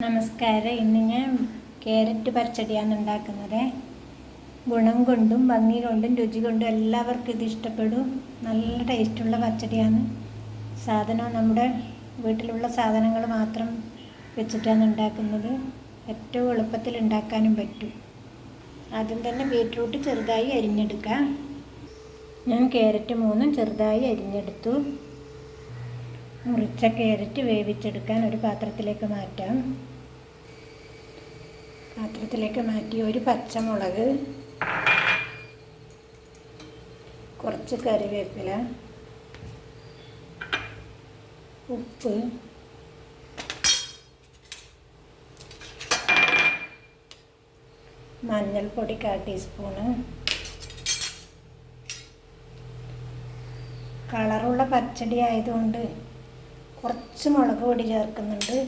നമസ്കാരം. ഇന്ന് ഞാൻ ക്യാരറ്റ് പച്ചടിയാണ് ഉണ്ടാക്കുന്നത്. ഗുണം കൊണ്ടും ഭംഗി കൊണ്ടും രുചി കൊണ്ടും എല്ലാവർക്കും ഇത് ഇഷ്ടപ്പെടും. നല്ല ടേസ്റ്റുള്ള പച്ചടിയാണ്. സാധനം നമ്മുടെ വീട്ടിലുള്ള സാധനങ്ങൾ മാത്രം വെച്ചിട്ടാണ് ഉണ്ടാക്കുന്നത്. ഏറ്റവും എളുപ്പത്തിൽ ഉണ്ടാക്കാനും പറ്റും. ആദ്യം തന്നെ ബീറ്റ്റൂട്ട് ചെറുതായി അരിഞ്ഞെടുക്കാം. ഞാൻ ക്യാരറ്റ് 3 ചെറുതായി അരിഞ്ഞെടുത്തു. മുറിച്ച ക്യാരറ്റ് വേവിച്ചെടുക്കാൻ ഒരു പാത്രത്തിലേക്ക് മാറ്റാം. പാത്രത്തിലേക്ക് മാറ്റി ഒരു പച്ചമുളക്, കുറച്ച് കറിവേപ്പില, ഉപ്പ്, മഞ്ഞൾപ്പൊടി 1/4 ടീസ്പൂണ്, കളറുള്ള പച്ചടി ആയതുകൊണ്ട് കുറച്ച് മുളക് പൊടി ചേർക്കുന്നുണ്ട്.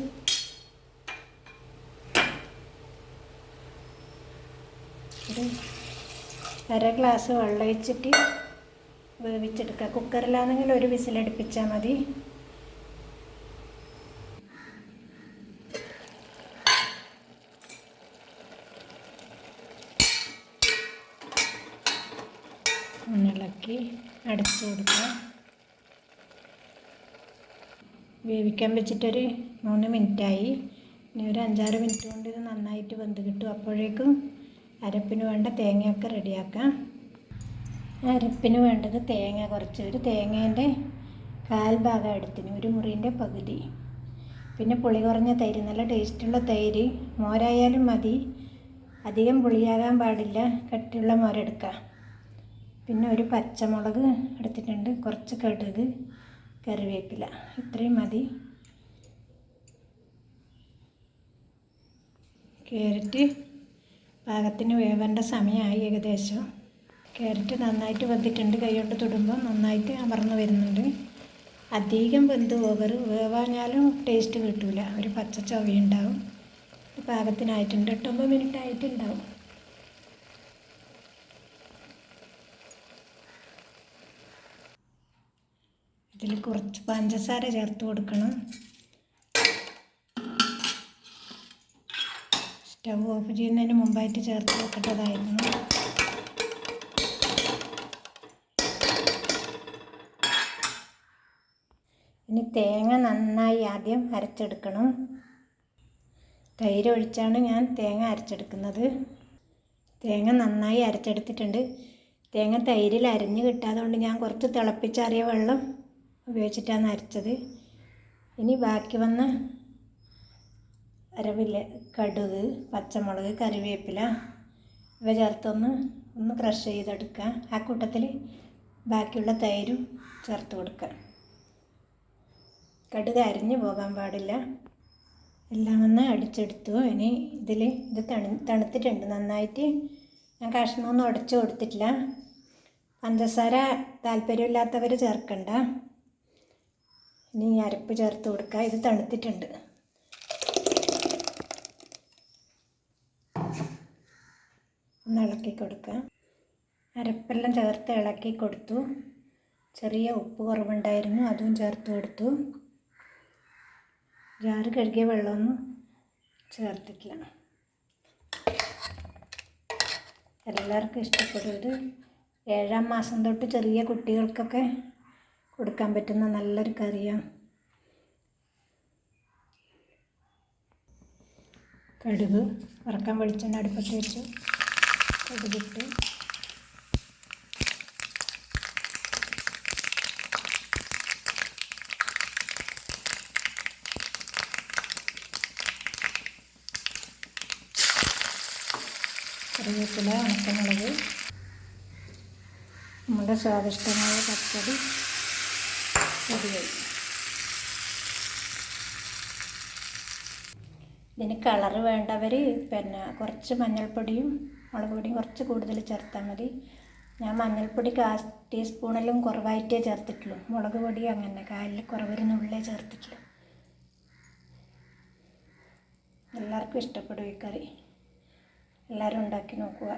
ഒരു 1/2 ഗ്ലാസ് വെള്ളം ഒഴിച്ചിട്ട് വേവിച്ചെടുക്കുക. കുക്കറിലാണെങ്കിൽ ഒരു വിസിലടുപ്പിച്ചാൽ മതി. ഇളക്കി അടച്ചു കൊടുക്കുക. വേവിക്കാൻ വെച്ചിട്ടൊരു 3 മിനിറ്റായി. ഇനി ഒരു 5-6 മിനിറ്റ് കൊണ്ട് ഇത് നന്നായിട്ട് വെന്ത് കിട്ടും. അപ്പോഴേക്കും അരപ്പിന് വേണ്ട തേങ്ങയൊക്കെ റെഡിയാക്കാം. അരപ്പിന് വേണ്ടത് തേങ്ങ കുറച്ച്, ഒരു തേങ്ങേൻ്റെ 1/4 ഭാഗം എടുത്തിന്, ഒരു മുറിൻ്റെ പകുതി. പിന്നെ പുളി കുറഞ്ഞ തൈര്, നല്ല ടേസ്റ്റുള്ള തൈര്, മോരായാലും മതി, അധികം പുളിയാകാൻ പാടില്ല, കട്ടിയുള്ള മോരെടുക്കാം. പിന്നെ ഒരു പച്ചമുളക് എടുത്തിട്ടുണ്ട്, കുറച്ച് കടുക്, കറിവേപ്പില, ഇത്രയും മതി. ക്യാരറ്റ് പാകത്തിന് വേവേണ്ട സമയമായി ഏകദേശം. ക്യാരറ്റ് നന്നായിട്ട് വെന്തിട്ടുണ്ട്. കൈകൊണ്ട് തൊടുമ്പോൾ നന്നായിട്ട് അമർന്ന് വരുന്നുണ്ട്. അധികം വെന്ത് പോകരുത്, വേവാഞ്ഞാലും ടേസ്റ്റ് കിട്ടില്ല, ഒരു പച്ച ചൊവയുണ്ടാവും. പാകത്തിനായിട്ടുണ്ട്. 8-9 മിനിറ്റ് ആയിട്ടുണ്ടാവും. ഇതിൽ കുറച്ച് പഞ്ചസാര ചേർത്ത് കൊടുക്കണം. സ്റ്റവ് ഓഫ് ചെയ്യുന്നതിന് മുമ്പായിട്ട് ചേർത്ത് വെക്കേണ്ടതായിരുന്നു. ഇനി തേങ്ങ നന്നായി ആദ്യം അരച്ചെടുക്കണം. തൈര് ഒഴിച്ചാണ് ഞാൻ തേങ്ങ അരച്ചെടുക്കുന്നത്. തേങ്ങ നന്നായി അരച്ചെടുത്തിട്ടുണ്ട്. തേങ്ങ തൈരിൽ അരിഞ്ഞ് കിട്ടാത്തതുകൊണ്ട് ഞാൻ കുറച്ച് തിളപ്പിച്ചാറിയ വെള്ളം ഉപയോഗിച്ചിട്ടാണ് അരച്ചത്. ഇനി ബാക്കി വന്ന അരവില് കടുക്, പച്ചമുളക്, കറിവേപ്പില ഇവ ചേർത്തൊന്ന് ക്രഷ് ചെയ്തെടുക്കുക. ആ കൂട്ടത്തിൽ ബാക്കിയുള്ള തൈരും ചേർത്ത് കൊടുക്കുക. കടുക് അരിഞ്ഞു പോകാൻ പാടില്ല. എല്ലാം ഒന്ന് അടിച്ചെടുത്തു. ഇനി ഇത് തണുത്തിട്ടുണ്ട് നന്നായിട്ട്. ഞാൻ കഷ്ണമൊന്നും ഉടച്ചു കൊടുത്തിട്ടില്ല. പഞ്ചസാര താല്പര്യമില്ലാത്തവർ ചേർക്കണ്ട. ഇനി അരപ്പ് ചേർത്ത് കൊടുക്കുക. ഇത് തണുത്തിട്ടുണ്ട്. ഒന്ന് ഇളക്കി കൊടുക്കുക. അരപ്പെല്ലാം ചേർത്ത് ഇളക്കി കൊടുത്തു. ചെറിയ ഉപ്പ് കുറവുണ്ടായിരുന്നു, അതും ചേർത്ത് കൊടുത്തു. ജാറ് കഴുകിയ വെള്ളമൊന്നും ചേർത്തിട്ടില്ല. എല്ലാവർക്കും ഇഷ്ടപ്പെടും. ഇത് 7-ാം മാസം തൊട്ട് ചെറിയ കുട്ടികൾക്കൊക്കെ കൊടുക്കാൻ പറ്റുന്ന നല്ലൊരു കറിയാണ്. കടുക് വറക്കാൻ വെളിച്ചെണ്ണ അടുപ്പത്ത് വെച്ചു. കടുകിട്ട് കറിവേപ്പില, ഉണക്കമുളക്, നമ്മുടെ സ്വാദിഷ്ടമായ പച്ചടി റെഡിയായി. ഇതിന് കളറ് വേണ്ടവർ കുറച്ച് മഞ്ഞൾപ്പൊടിയും മുളക് പൊടിയും കുറച്ച് കൂടുതൽ ചേർത്താൽ മതി. ഞാൻ മഞ്ഞൾപ്പൊടി 1/4 ടീസ്പൂണിലും കുറവായിട്ടേ ചേർത്തിട്ടുള്ളൂ. മുളക് പൊടി അങ്ങനെ 1/4 കുറവൊന്നുള്ളേ ചേർത്തിട്ടുള്ളൂ. എല്ലാവർക്കും ഇഷ്ടപ്പെടും ഈ കറി. എല്ലാവരും ഉണ്ടാക്കി നോക്കുക.